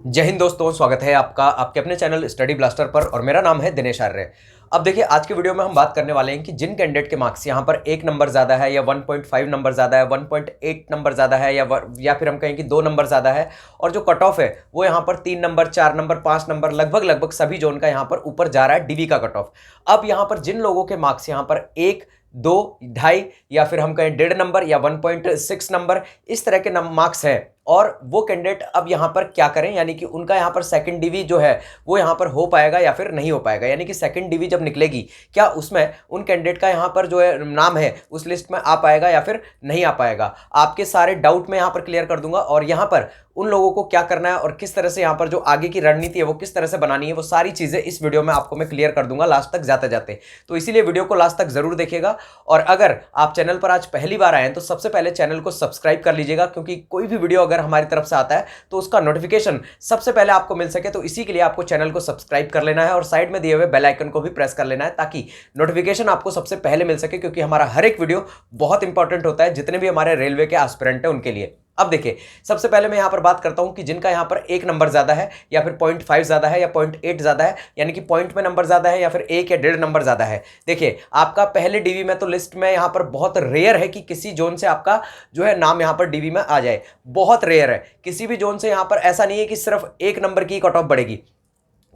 जय हिंद दोस्तों, स्वागत है आपका आपके अपने चैनल स्टडी ब्लास्टर पर और मेरा नाम है दिनेश आर्य। अब देखिए, आज के वीडियो में हम बात करने वाले हैं कि जिन कैंडिडेट के मार्क्स यहाँ पर 1 नंबर ज़्यादा है या 1.5 नंबर ज़्यादा है, 1.8 नंबर ज़्यादा है या फिर हम कहें कि 2 नंबर ज़्यादा है और जो कट ऑफ है वो यहाँ पर 3 नंबर, 4 नंबर, 5 नंबर लगभग सभी जोन का यहाँ पर ऊपर जा रहा है डीवी का कट ऑफ। अब यहाँ पर जिन लोगों के मार्क्स यहाँ पर 1, 2, ढाई या फिर हम कहें 1.5 नंबर या 1.6 नंबर इस तरह के मार्क्स है और वो कैंडिडेट अब यहाँ पर क्या करें, यानी कि उनका यहाँ पर सेकंड डीवी जो है वो यहाँ पर हो पाएगा या फिर नहीं हो पाएगा, यानी कि सेकंड डीवी जब निकलेगी क्या उसमें उन कैंडिडेट का यहाँ पर जो है नाम है उस लिस्ट में आ पाएगा या फिर नहीं आ पाएगा। आपके सारे डाउट मैं यहाँ पर क्लियर कर दूंगा और यहाँ पर उन लोगों को क्या करना है और किस तरह से यहाँ पर जो आगे की रणनीति है वो किस तरह से बनानी है, वो सारी चीजें इस वीडियो में आपको मैं क्लियर कर दूंगा लास्ट तक जाते जाते। तो इसीलिए वीडियो को लास्ट तक जरूर देखिएगा और अगर आप चैनल पर आज पहली बार आए हैं तो सबसे पहले चैनल को सब्सक्राइब कर लीजिएगा, क्योंकि कोई भी वीडियो अगर हमारी तरफ से आता है तो उसका नोटिफिकेशन सबसे पहले आपको मिल सके। तो इसी के लिए आपको चैनल को सब्सक्राइब कर लेना है और साइड में दिए हुए बेल आइकन को भी प्रेस कर लेना है ताकि नोटिफिकेशन आपको सबसे पहले मिल सके, क्योंकि हमारा हर एक वीडियो बहुत इंपॉर्टेंट होता है जितने भी हमारे रेलवे के एस्पिरेंट है उनके लिए। अब देखिए, सबसे पहले मैं यहां पर बात करता हूं कि जिनका यहां पर 1 नंबर ज्यादा है या फिर 0.5 ज्यादा है या 0.8 ज्यादा है, यानी कि पॉइंट में नंबर ज्यादा है या फिर 1 या 1.5 नंबर ज्यादा है। देखिए, आपका पहले डीवी में तो लिस्ट में यहां पर बहुत रेयर है कि किसी जोन से आपका जो है नाम यहां पर डीवी में आ जाए, बहुत रेयर है। किसी भी जोन से यहां पर ऐसा नहीं है कि सिर्फ 1 नंबर की कट ऑफ बढ़ेगी,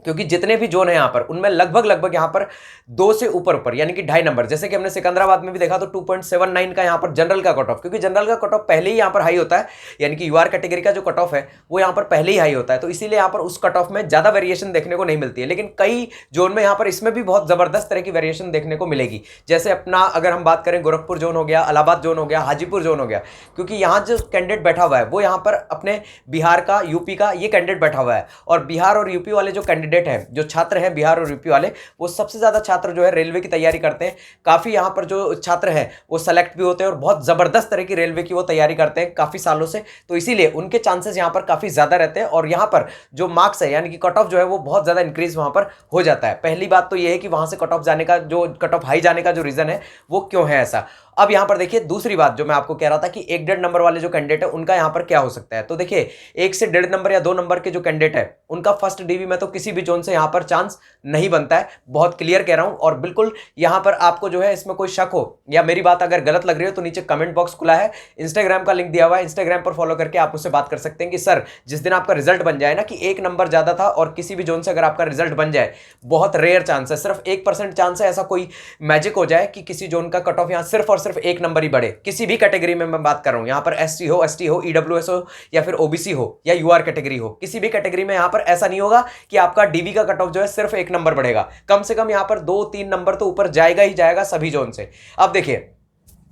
क्योंकि जितने भी जोन है यहाँ पर उनमें लगभग यहाँ पर 2 से ऊपर यानी कि 2.5 नंबर, जैसे कि हमने सिकंदराबाद में भी देखा तो 2.79 का यहाँ पर जनरल का कट ऑफ, क्योंकि जनरल का कट ऑफ पहले ही यहाँ पर हाई होता है, यानी कि यूआर कैटेगरी का जो कट ऑफ है वो यहाँ पर पहले ही हाई होता है, तो इसीलिए यहाँ पर उस कट ऑफ में ज्यादा वेरिएशन देखने को नहीं मिलती है। लेकिन कई जोन में यहाँ पर इसमें भी बहुत जबरदस्त तरह की वेरिएशन देखने को मिलेगी। जैसे अपना अगर हम बात करें गोरखपुर जोन हो गया, इलाहाबाद जोन हो गया, हाजीपुर जोन हो गया, क्योंकि यहाँ जो कैंडिडेट बैठा हुआ है वो यहाँ पर अपने बिहार का, यूपी का ये कैंडिडेट बैठा हुआ है और बिहार और यूपी वाले जो कैंडिडेट हैं, जो छात्र हैं बिहार और यूपी वाले, वो सबसे ज्यादा छात्र जो है रेलवे की तैयारी करते हैं। काफी यहां पर जो छात्र हैं वो सेलेक्ट भी होते हैं और बहुत जबरदस्त तरह की रेलवे की वो तैयारी करते हैं काफी सालों से, तो इसीलिए उनके चांसेस यहां पर काफी ज्यादा रहते हैं और यहां पर जो मार्क्स है यानी कि कट ऑफ जो है वो बहुत ज्यादा इंक्रीज वहां पर हो जाता है। पहली बात तो ये है कि वहां से कट ऑफ जाने का, जो कट ऑफ हाई जाने का जो रीजन है वो क्यों है ऐसा। अब यहां पर देखिए, दूसरी बात जो मैं आपको कह रहा था कि 1.5 नंबर वाले जो कैंडिडेट है उनका यहां पर क्या हो सकता है, तो देखिए 1 से 1.5 नंबर या 2 नंबर के जो कैंडिडेट है उनका फर्स्ट डीवी में तो किसी भी जोन से यहां पर चांस नहीं बनता है, बहुत क्लियर कह रहा हूं। और बिल्कुल यहां पर आपको जो है इसमें कोई शक हो या मेरी बात अगर गलत लग रही हो तो नीचे कमेंट बॉक्स खुला है, इंस्टाग्राम का लिंक दिया हुआ है, इंस्टाग्राम पर फॉलो करके आप उससे बात कर सकते हैं कि सर जिस दिन आपका रिजल्ट बन जाए ना कि 1 नंबर ज्यादा था और किसी भी जोन से अगर आपका रिजल्ट बन जाए, बहुत रेयर चांस है, सिर्फ 1% चांस है ऐसा कोई मैजिक हो जाए कि किसी जोन का कट ऑफ यहां सिर्फ और सिर्फ 1 नंबर ही बढ़े। किसी भी कैटेगरी में मैं बात कर रहा हूं, यहां पर एससी हो, एसटी हो, ईडब्ल्यूएस हो या फिर ओबीसी हो या यूआर कैटेगरी हो, किसी भी कैटेगरी में यहां पर ऐसा नहीं होगा कि आपका डीवी का कट ऑफ जो है सिर्फ 1 नंबर बढ़ेगा। कम से कम यहां पर 2-3 नंबर तो ऊपर जाएगा ही जाएगा सभी जोन से। अब देखिए,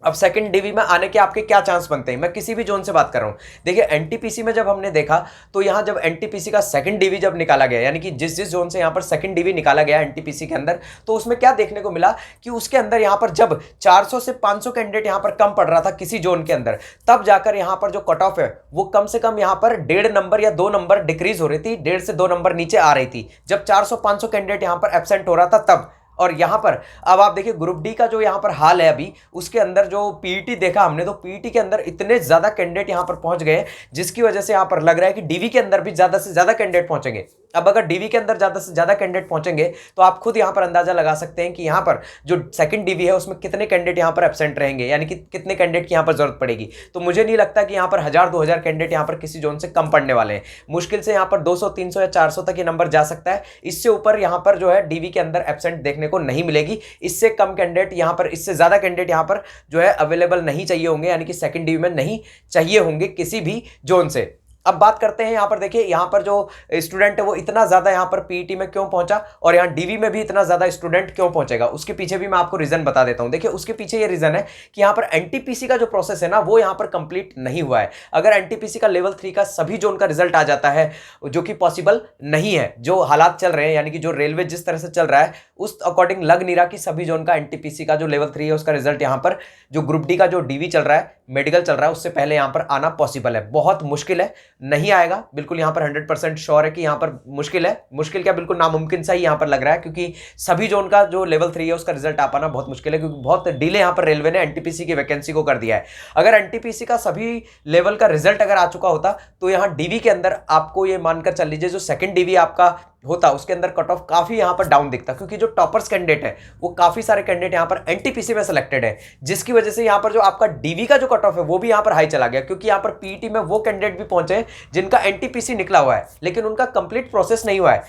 अब सेकंड डीवी में आने के आपके क्या चांस बनते हैं, मैं किसी भी जोन से बात कर रहा हूं। देखिए, एनटीपीसी में जब हमने देखा तो यहां जब एनटीपीसी का सेकंड डीवी जब निकाला गया, यानी कि जिस जोन से यहां पर सेकंड डीवी निकाला गया एनटीपीसी के अंदर, तो उसमें क्या देखने को मिला कि उसके अंदर यहां पर जब 400 से 500 कैंडिडेट यहां पर कम पड़ रहा था किसी जोन के अंदर, तब जाकर यहां पर जो कट ऑफ है वो कम से कम यहां पर 1.5 नंबर या 2 नंबर डिक्रीज हो रही थी, 1.5 से 2 नंबर नीचे आ रही थी जब 400-500 कैंडिडेट यहां पर एब्सेंट हो रहा था तब। और यहां पर अब आप देखिए ग्रुप डी का जो यहां पर हाल है अभी, उसके अंदर जो पीईटी देखा हमने तो पीईटी के अंदर इतने ज्यादा कैंडिडेट यहां पर पहुंच गए जिसकी वजह से यहां पर लग रहा है कि डीवी के अंदर भी ज्यादा से ज्यादा कैंडिडेट पहुंचेंगे। अब अगर डीवी के अंदर ज्यादा से ज्यादा कैंडिडेट पहुंचेंगे तो आप खुद यहां पर अंदाजा लगा सकते हैं कि यहां पर जो सेकंड डीवी है उसमें कितने कैंडिडेट यहां पर एब्सेंट रहेंगे, यानी कि कितने कैंडिडेट की यहां पर जरूरत पड़ेगी। तो मुझे नहीं लगता कि यहां पर 1000-2000 कैंडिडेट यहां पर किसी जोन से कम पड़ने वाले हैं। मुश्किल से यहां पर 200-300 या 400 तक ये नंबर जा सकता है, इससे ऊपर यहां पर जो है डीवी के अंदर एब्सेंट देखने को नहीं मिलेगी। इससे कम कैंडिडेट यहां पर, इससे ज्यादा कैंडिडेट यहां पर जो है अवेलेबल नहीं चाहिए होंगे, यानी कि सेकंड डीवी में नहीं चाहिए होंगे किसी भी जोन से। अब बात करते हैं यहां पर, देखिए यहां पर जो स्टूडेंट है वो इतना ज्यादा यहां पर पीईटी में क्यों पहुंचा और यहां डीवी में भी इतना ज्यादा स्टूडेंट क्यों पहुंचेगा, उसके पीछे भी मैं आपको रीजन बता देता हूं। देखिए, उसके पीछे ये रीजन है कि यहां पर एनटीपीसी का जो प्रोसेस है ना वो यहां पर कंप्लीट नहीं हुआ है। अगर एनटीपीसी का लेवल 3 का सभी जोन का रिजल्ट आ जाता है, जो कि पॉसिबल नहीं है, जो हालात चल रहे हैं यानी कि जो रेलवे जिस तरह से चल रहा है उस अकॉर्डिंग लग नहीं रहा कि सभी जोन का एनटीपीसी का जो लेवल 3 है उसका रिजल्ट यहां पर, जो ग्रुप डी का जो डीवी चल रहा है, मेडिकल चल रहा है, उससे पहले यहां पर आना पॉसिबल है। बहुत मुश्किल है, नहीं आएगा, बिल्कुल यहाँ पर 100% श्योर है कि यहाँ पर मुश्किल है, मुश्किल क्या बिल्कुल नामुमकिन सा ही यहाँ पर लग रहा है, क्योंकि सभी जोन का जो लेवल 3 है उसका रिजल्ट आ पाना बहुत मुश्किल है, क्योंकि बहुत डिले यहाँ पर रेलवे ने एनटीपीसी की वैकेंसी को कर दिया है। अगर एनटीपीसी का सभी लेवल का रिजल्ट अगर आ चुका होता तो यहाँ डीवी के अंदर आपको ये मानकर चल लीजिए जो सेकंड डीवी आपका होता उसके अंदर कट ऑफ काफी यहां पर डाउन दिखता, क्योंकि जो टॉपर्स कैंडिडेट है वो काफी सारे कैंडिडेट यहां पर एनटीपीसी में सिलेक्टेड है, जिसकी वजह से यहां पर जो आपका डीवी का जो कट ऑफ है वो भी यहां पर हाई चला गया, क्योंकि यहां पर पीईटी में वो कैंडिडेट भी पहुंचे जिनका एनटीपीसी निकला हुआ है लेकिन उनका कंप्लीट प्रोसेस नहीं हुआ है,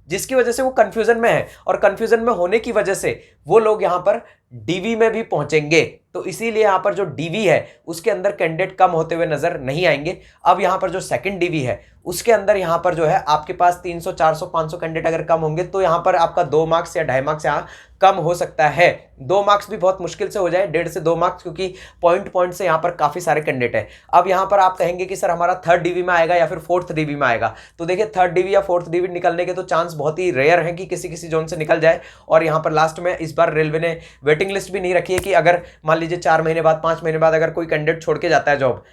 जिसकी वजह से वो कंफ्यूजन में है, और कंफ्यूजन में होने की वजह से वो लोग यहां पर डीवी में भी पहुंचेंगे। तो इसीलिए यहां पर जो डीवी है उसके अंदर कैंडिडेट कम होते हुए नजर नहीं आएंगे। अब यहां पर जो सेकंड डीवी है उसके अंदर यहां पर जो है आपके पास 300 400 500 कैंडिडेट अगर कम होंगे तो यहां पर आपका 2 मार्क्स या 2.5 मार्क्स यहां कम हो सकता है। 2 मार्क्स भी बहुत मुश्किल से हो जाए, 1.5 से 2 मार्क्स, क्योंकि पॉइंट से यहां पर काफी सारे कैंडिडेट है। अब यहां पर आप कहेंगे कि सर हमारा थर्ड डीवी में आएगा या फिर फोर्थ डीवी में आएगा, तो देखिए थर्ड डीवी या फोर्थ डीवी निकलने के तो चांस बहुत ही रेयर है कि किसी किसी जोन से निकल जाए। और यहां पर लास्ट में इस बार रेलवे ने वेटिंग लिस्ट भी नहीं रखी है कि अगर मान लीजिए 4 महीने बाद 5 महीने बाद अगर कोई कैंडिडेट छोड़ के जाता है जॉब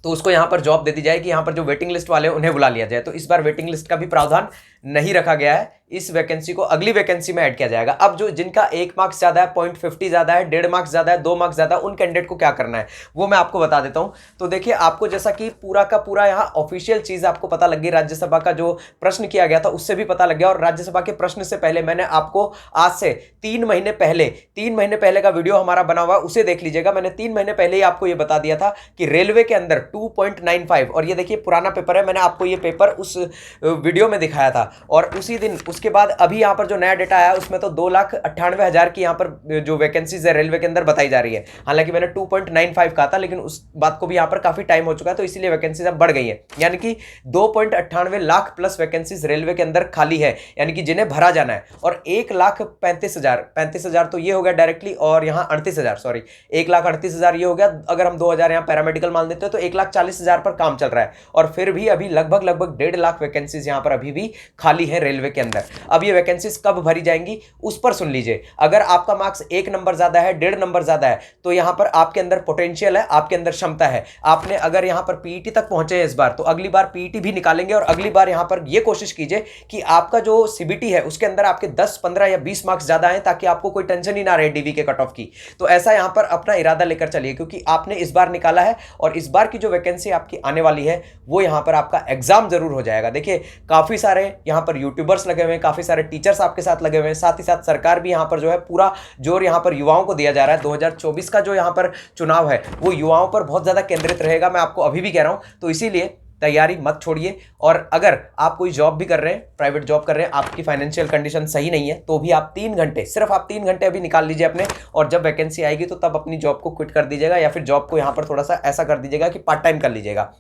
तो उसको यहां पर जॉब दे दी जाए कि यहां पर जो वेटिंग लिस्ट वाले हैं उन्हें बुला लिया जाए। तो इस बार वेटिंग लिस्ट का भी प्रावधान नहीं रखा गया है, इस वैकेंसी को अगली वैकेंसी में ऐड किया जाएगा। अब जो जिनका 1 मार्क्स ज्यादा है, 0.50 ज्यादा है, 1.5 मार्क्स ज्यादा है, 2 मार्क्स ज्यादा है, उन कैंडिडेट को क्या करना है वो मैं आपको बता देता हूं। तो देखिए आपको जैसा कि पूरा का पूरा यहां ऑफिशियल चीज आपको पता लग गई, राज्यसभा का जो प्रश्न किया गया था उससे भी पता लग गया, और राज्यसभा के प्रश्न से पहले मैंने आपको आज से 3 महीने पहले का वीडियो हमारा बना हुआ उसे देख लीजिएगा। मैंने 3 महीने पहले ही आपको यह बता दिया था कि रेलवे के अंदर 2.95, और ये देखिए पुराना पेपर है, मैंने आपको ये पेपर उस वीडियो में दिखाया था, और उसी दिन उसके बाद अभी यहां पर जो नया डेटा आया उसमें तो 2,98,000 की यहां पर जो वैकेंसीज है रेलवे के अंदर बताई जा रही है। हालांकि मैंने 2.95 कहा था, लेकिन उस बात को भी यहां पर काफी टाइम हो चुका है, तो इसीलिए वैकेंसीज अब बढ़ गई है, यानी कि 2.98 लाख प्लस वैकेंसीज रेलवे के अंदर खाली है, यानी कि जिन्हें भरा जाना है। और 1,35,000 तो ये हो गया डायरेक्टली, और यहां 38,000 सॉरी 1,38,000 ये हो गया। अगर हम 2,000 यहां पैरामेडिकल मान देते हैं तो 1,40,000 पर काम चल रहा है, और फिर भी अभी लगभग 1.5 लाख वैकेंसीज यहां पर अभी भी खाली है रेलवे के अंदर। अब ये वैकेंसीज कब भरी जाएंगी उस पर सुन लीजिए। अगर आपका मार्क्स 1 नंबर ज्यादा है, 1.5 नंबर ज्यादा है, तो यहां पर आपके अंदर पोटेंशियल है, आपके अंदर क्षमता है। आपने अगर यहां पर पीईटी तक पहुंचे हैं इस बार, तो अगली बार पीईटी भी निकालेंगे, और अगली बार यहां पर यह कोशिश कीजिए कि आपका जो सीबीटी है उसके अंदर आपके 10 15 या 20 मार्क्स ज्यादा है, ताकि आपको कोई टेंशन ही ना रहे डीवी के कट ऑफ की। तो ऐसा यहां पर अपना इरादा लेकर चलिए, क्योंकि आपने इस बार निकाला है, और इस बार की जो वैकेंसी आपकी आने वाली है वो यहां पर आपका एग्जाम जरूर हो जाएगा। देखिए काफी सारे यहां पर यूट्यूबर्स लगे हुए हैं, काफी सारे टीचर्स आपके साथ लगे हुए हैं, साथ ही साथ सरकार भी यहां पर जो है पूरा जोर यहां पर युवाओं को दिया जा रहा है। 2024 का जो यहां पर चुनाव है वो युवाओं पर बहुत ज्यादा केंद्रित रहेगा, मैं आपको अभी भी कह रहा हूं। तो इसीलिए तैयारी मत छोड़िए, और अगर आप कोई जॉब भी कर रहे हैं, प्राइवेट जॉब कर रहे हैं, आपकी फाइनेंशियल कंडीशन सही नहीं है, तो भी आप 3 घंटे, सिर्फ आप 3 घंटे अभी निकाल लीजिए अपने, और जब वैकेंसी आएगी तो तब अपनी जॉब को क्विट कर दीजिएगा, या फिर जॉब को यहां पर थोड़ा सा ऐसा कर दीजिएगा कि पार्ट टाइम कर लीजिएगा,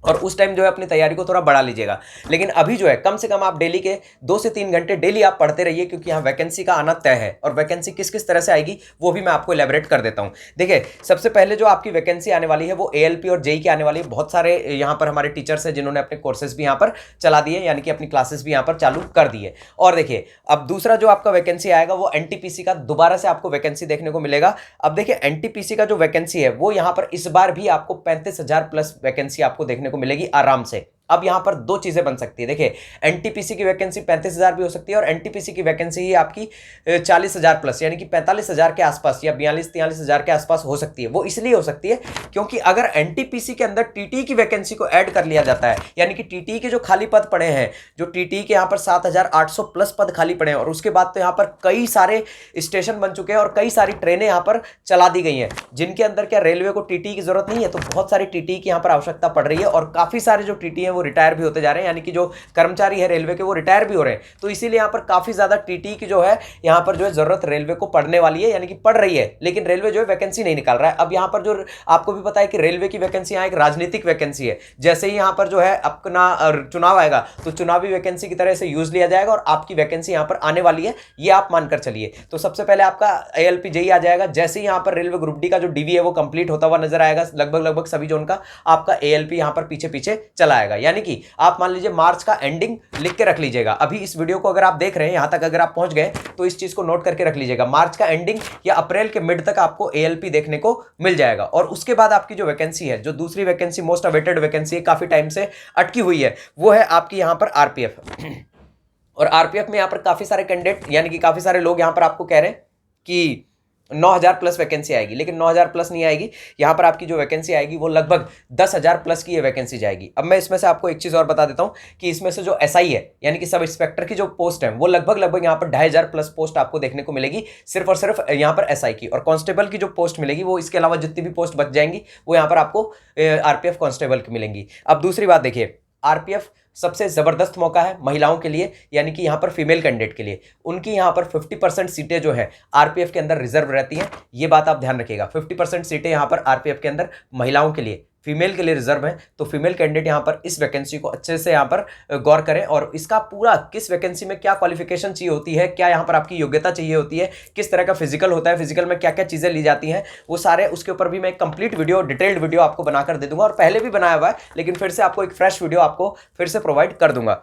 और उस टाइम जो है अपनी तैयारी को थोड़ा बढ़ा लीजिएगा। लेकिन अभी जो है कम से कम आप डेली के 2 से 3 घंटे डेली आप पढ़ते रहिए, क्योंकि यहाँ वैकेंसी का आना तय है, और वैकेंसी किस किस तरह से आएगी वो भी मैं आपको एलैबोरेट कर देता हूँ। देखिए सबसे पहले जो आपकी वैकेंसी आने वाली है वो एएलपी और जेई की आने वाली है। बहुत सारे यहाँ पर हमारे टीचर्स हैं जिन्होंने अपने कोर्सेज भी यहाँ पर चला दिए, यानी कि अपनी क्लासेस भी यहाँ पर चालू कर दिए। और देखिए अब दूसरा जो आपका वैकेंसी आएगा वो एनटीपीसी का दोबारा से आपको वैकेंसी देखने को मिलेगा। अब देखिए एनटीपीसी का जो वैकेंसी है वो यहाँ पर इस बार भी आपको 35,000 प्लस वैकेंसी आपको देखने को मिलेगी आराम से। अब यहां पर 2 चीजें बन सकती है। देखिए एनटीपीसी की वैकेंसी 35,000 भी हो सकती है, और एनटीपीसी की वैकेंसी ही आपकी 40,000 प्लस यानी कि 45,000 के आसपास या 42-43,000 के आसपास हो सकती है। वो इसलिए हो सकती है क्योंकि अगर एनटीपीसी के अंदर टीटी की वैकेंसी को ऐड कर लिया जाता है, यानी कि टीटी के जो खाली पद पड़े हैं, जो टीटी के यहां पर 7,800 प्लस पद खाली पड़े हैं, और उसके बाद तो यहां पर कई सारे स्टेशन बन चुके हैं और कई सारी ट्रेनें यहां पर चला दी गई हैं, जिनके अंदर क्या रेलवे को टीटी की जरूरत नहीं है, तो बहुत सारी टीटी की यहां पर आवश्यकता पड़ रही है, और काफी सारे जो टीटी है वो रिटायर भी होते जा रहे हैं, यानी कि जो कर्मचारी है रेलवे के वो रिटायर भी हो रहे हैं। तो इसीलिए यहां पर काफी ज्यादा टीटी की जो है यहां पर जो है जरूरत रेलवे को पड़ने वाली है, यानी कि पड़ रही है, लेकिन रेलवे जो है वैकेंसी नहीं निकाल रहा है। अब यहां पर जो आपको भी पता है कि रेलवे की वैकेंसी यहां एक राजनीतिक वैकेंसी है। जैसे ही यहां पर जो है अपना चुनाव आएगा तो चुनावी वैकेंसी की तरह से यूज लिया जाएगा, और आपकी वैकेंसी यहां पर आने वाली है, ये आप मानकर चलिए। तो सबसे पहले आपका एएलपी जेई आ जाएगा। जैसे ही यहां पर रेलवे ग्रुप डी का जो डीवी है वो कंप्लीट होता हुआ नजर आएगा, लगभग सभी जोन का आपका एएलपी यहां पर पीछे पीछे चला आएगा। यानी कि आप मान लीजिए मार्च का एंडिंग लिख के रख लीजिएगा। अभी इस वीडियो को अगर आप देख रहे हैं यहां तक अगर आप पहुंच गए तो इस चीज को नोट करके रख लीजिएगा, मार्च का एंडिंग या अप्रैल के मिड तक आपको एएलपी देखने को मिल जाएगा। और उसके बाद आपकी जो वैकेंसी है, जो दूसरी वैकेंसी मोस्ट अवेटेड वैकेंसी है, काफी टाइम से अटकी हुई है, वो है आपकी यहां पर आरपीएफ। और आरपीएफ में यहां पर काफी सारे कैंडिडेट यानी कि काफी सारे लोग यहां पर आपको कह रहे हैं कि 9,000 प्लस वैकेंसी आएगी, लेकिन 9,000 प्लस नहीं आएगी। यहां पर आपकी जो वैकेंसी आएगी वो लगभग 10,000 प्लस की ये वैकेंसी जाएगी। अब मैं इसमें से आपको एक चीज और बता देता हूं कि इसमें से जो एसआई है यानी कि सब इंस्पेक्टर की जो पोस्ट है वो लगभग यहां पर 2,500 प्लस पोस्ट आपको देखने को मिलेगी, सिर्फ और सिर्फ यहां पर एसआई की। और कांस्टेबल की जो पोस्ट मिलेगी वो इसके अलावा जितनी भी पोस्ट बच जाएंगी वो यहां पर आपको आरपीएफ कांस्टेबल की मिलेंगी। अब दूसरी बात देखिए, आरपीएफ सबसे जबरदस्त मौका है महिलाओं के लिए, यानी कि यहां पर फीमेल कैंडिडेट के लिए। उनकी यहां पर 50% सीटें जो है आरपीएफ के अंदर रिजर्व रहती हैं, ये बात आप ध्यान रखिएगा। 50% सीटें यहां पर आरपीएफ के अंदर महिलाओं के लिए, फीमेल के लिए रिजर्व है। तो फीमेल कैंडिडेट यहां पर इस वैकेंसी को अच्छे से यहां पर गौर करें और इसका पूरा किस वैकेंसी में क्या क्वालिफिकेशन चाहिए होती है, क्या यहां पर आपकी योग्यता चाहिए होती है, किस तरह का फिजिकल होता है, फिजिकल में क्या क्या चीजें ली जाती हैं, वो सारे उसके ऊपर भी मैं एक कंप्लीट वीडियो, डिटेल्ड वीडियो आपको बनाकर दे दूंगा। और पहले भी बनाया हुआ है लेकिन फिर से आपको एक फ्रेश वीडियो आपको फिर से प्रोवाइड कर दूंगा।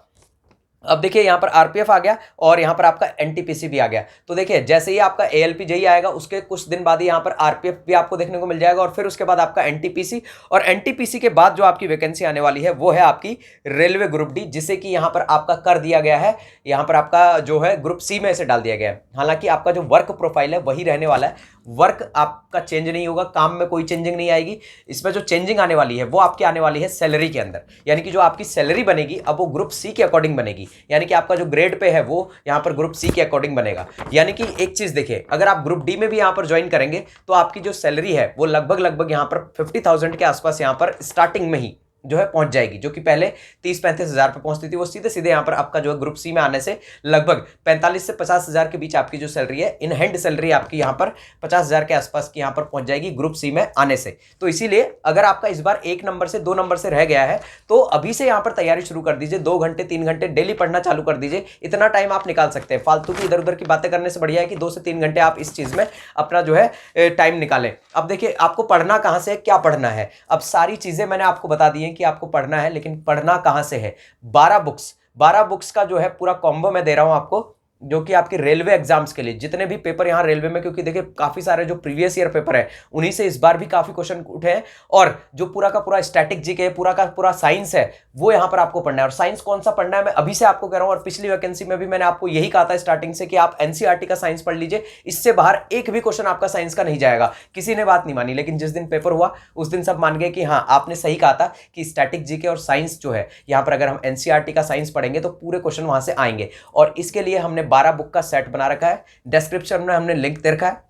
अब देखिए यहां पर आरपीएफ आ गया और यहां पर आपका एनटीपीसी भी आ गया। तो देखिए जैसे ही आपका एएलपी जेई आएगा उसके कुछ दिन बाद ही यहां पर आरपीएफ भी आपको देखने को मिल जाएगा और फिर उसके बाद आपका एनटीपीसी, और एनटीपीसी के बाद जो आपकी वैकेंसी आने वाली है वो है आपकी रेलवे ग्रुप डी, जिसे कि यहां पर आपका कर दिया गया है, यहां पर आपका जो है ग्रुप सी में इसे डाल दिया गया है। हालांकि आपका जो वर्क प्रोफाइल है वही रहने वाला है, वर्क आपका चेंज नहीं होगा, काम में कोई चेंजिंग नहीं आएगी। इसमें जो चेंजिंग आने वाली है वो आपकी आने वाली है सैलरी के अंदर, यानी कि जो आपकी सैलरी बनेगी अब वो ग्रुप सी के अकॉर्डिंग बनेगी, यानी कि आपका जो ग्रेड पे है वो यहां पर ग्रुप सी के अकॉर्डिंग बनेगा। यानी कि एक चीज देखिए, अगर आप ग्रुप डी में भी यहां पर ज्वाइन करेंगे तो आपकी जो सैलरी है वो लगभग यहां पर 50,000 के आसपास यहां पर स्टार्टिंग में ही जो है पहुंच जाएगी, जो कि पहले 30-35 हजार पे पहुंचती थी, वो सीधे सीधे यहां पर आपका जो है ग्रुप सी में आने से लगभग 45 से 50 हजार के बीच आपकी जो सैलरी है, इन हैंड सैलरी आपकी यहां पर 50 हजार के आसपास की यहां पर पहुंच जाएगी ग्रुप सी में आने से। तो इसीलिए अगर आपका इस बार 1 नंबर से 2 नंबर से रह गया है तो अभी से यहां पर तैयारी शुरू कर दीजिए, 2 घंटे 3 घंटे डेली पढ़ना चालू कर दीजिए। इतना टाइम आप निकाल सकते हैं, फालतू की इधर उधर की बातें करने से बढ़िया है कि 2 से 3 घंटे आप इस चीज में अपना जो है टाइम निकालें। अब देखिए आपको पढ़ना कहां से, क्या पढ़ना है, अब सारी चीजें मैंने आपको बता दी हैं कि आपको पढ़ना है, लेकिन पढ़ना कहां से है। 12 बुक्स का जो है पूरा कॉम्बो मैं दे रहा हूं आपको, जो कि आपके रेलवे एग्जाम्स के लिए जितने भी पेपर यहां रेलवे में, क्योंकि देखिए काफी सारे जो प्रीवियस ईयर पेपर है उन्हीं से इस बार भी काफी क्वेश्चन उठे हैं, और जो पूरा का पूरा स्टैटिक जीके है, पूरा का पूरा साइंस है, वो यहां पर आपको पढ़ना है। और साइंस कौन सा पढ़ना है मैं अभी से आपको कह रहा हूं, और पिछली वैकेंसी में भी मैंने आपको यही कहा था स्टार्टिंग से कि आप एनसीईआरटी का साइंस पढ़ लीजिए, इससे बाहर एक भी क्वेश्चन आपका साइंस का नहीं जाएगा। किसी ने बात नहीं मानी, लेकिन जिस दिन पेपर हुआ उस दिन सब मान गए कि हाँ आपने सही कहा था कि स्टैटिक जीके और साइंस जो है यहां पर अगर हम एनसीईआरटी का साइंस पढ़ेंगे तो पूरे क्वेश्चन वहां से आएंगे। और इसके लिए हमने 12 बुक का सेट बना रखा है, डिस्क्रिप्शन में हमने लिंक दे रखा है,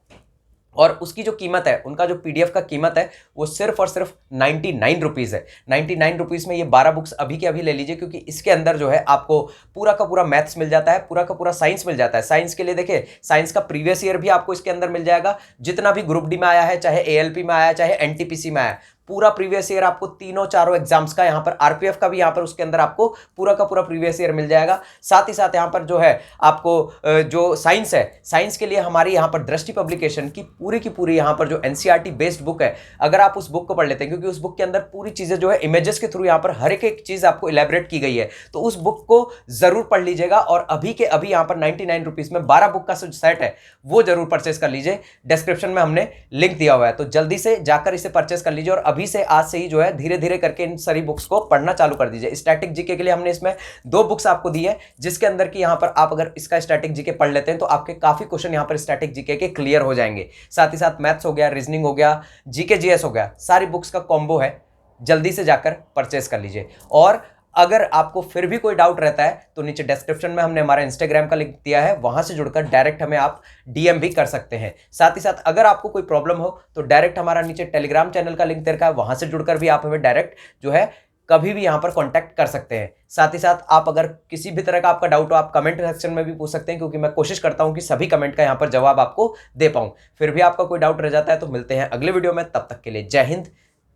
और उसकी जो कीमत है, उनका जो पीडीएफ का कीमत है वो सिर्फ और सिर्फ 99 रुपीज है। 99 रुपीज में ये 12 बुक्स अभी के अभी ले लीजिए, क्योंकि इसके अंदर जो है आपको पूरा का पूरा मैथ्स मिल जाता है, पूरा का पूरा साइंस मिल जाता है। साइंस के लिए देखिए साइंस का प्रीवियस ईयर भी आपको इसके अंदर मिल जाएगा, जितना भी ग्रुप डी में आया है, चाहे एएलपी में आया, चाहे एनटीपीसी में आया, पूरा प्रीवियस ईयर आपको तीनों चारों एग्जाम्स का, यहां पर आरपीएफ का भी यहां पर उसके अंदर आपको पूरा का पूरा प्रीवियस ईयर मिल जाएगा। साथ ही साथ यहां पर जो है आपको जो साइंस है, साइंस के लिए हमारी यहां पर दृष्टि पब्लिकेशन की पूरी यहां पर जो एनसीईआरटी बेस्ड बुक है, अगर आप उस बुक को पढ़ लेते हैं, क्योंकि उस बुक के अंदर पूरी चीजें जो है इमेजेस के थ्रू यहां पर हर एक चीज आपको इलेबरेट की गई है, तो उस बुक को जरूर पढ़ लीजिएगा। और अभी के अभी यहां पर 99 रुपीज में 12 बुक का जो सेट है वो जरूर परचेस कर लीजिए, डिस्क्रिप्शन में हमने लिंक दिया हुआ है, तो जल्दी से जाकर इसे परचेस कर लीजिए। और अभी से आज से ही जो है धीरे धीरे करके इन सारी बुक्स को पढ़ना चालू कर दीजिए। स्टैटिक जीके के लिए हमने इसमें 2 बुक्स आपको दी है, जिसके अंदर की यहां पर आप अगर इसका स्टैटिक जीके पढ़ लेते हैं तो आपके काफी क्वेश्चन यहां पर स्टैटिक जीके के क्लियर हो जाएंगे। साथ ही साथ मैथ्स हो गया, रीजनिंग हो गया, जीके जीएस हो गया, सारी बुक्स का कॉम्बो है, जल्दी से जाकर परचेस कर लीजिए। और अगर आपको फिर भी कोई डाउट रहता है तो नीचे डिस्क्रिप्शन में हमने हमारा इंस्टाग्राम का लिंक दिया है, वहां से जुड़कर डायरेक्ट हमें आप डीएम भी कर सकते हैं। साथ ही साथ अगर आपको कोई प्रॉब्लम हो तो डायरेक्ट हमारा नीचे टेलीग्राम चैनल का लिंक दे रखा है, वहां से जुड़कर भी आप हमें डायरेक्ट जो है कभी भी यहां पर कांटेक्ट कर सकते हैं। साथ ही साथ आप अगर किसी भी तरह का आपका डाउट हो आप कमेंट सेक्शन में भी पूछ सकते हैं, क्योंकि मैं कोशिश करता हूं कि सभी कमेंट का यहां पर जवाब आपको दे पाऊं। फिर भी आपका कोई डाउट रह जाता है तो मिलते हैं अगले वीडियो में, तब तक के लिए जय हिंद,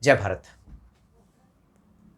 जय भारत।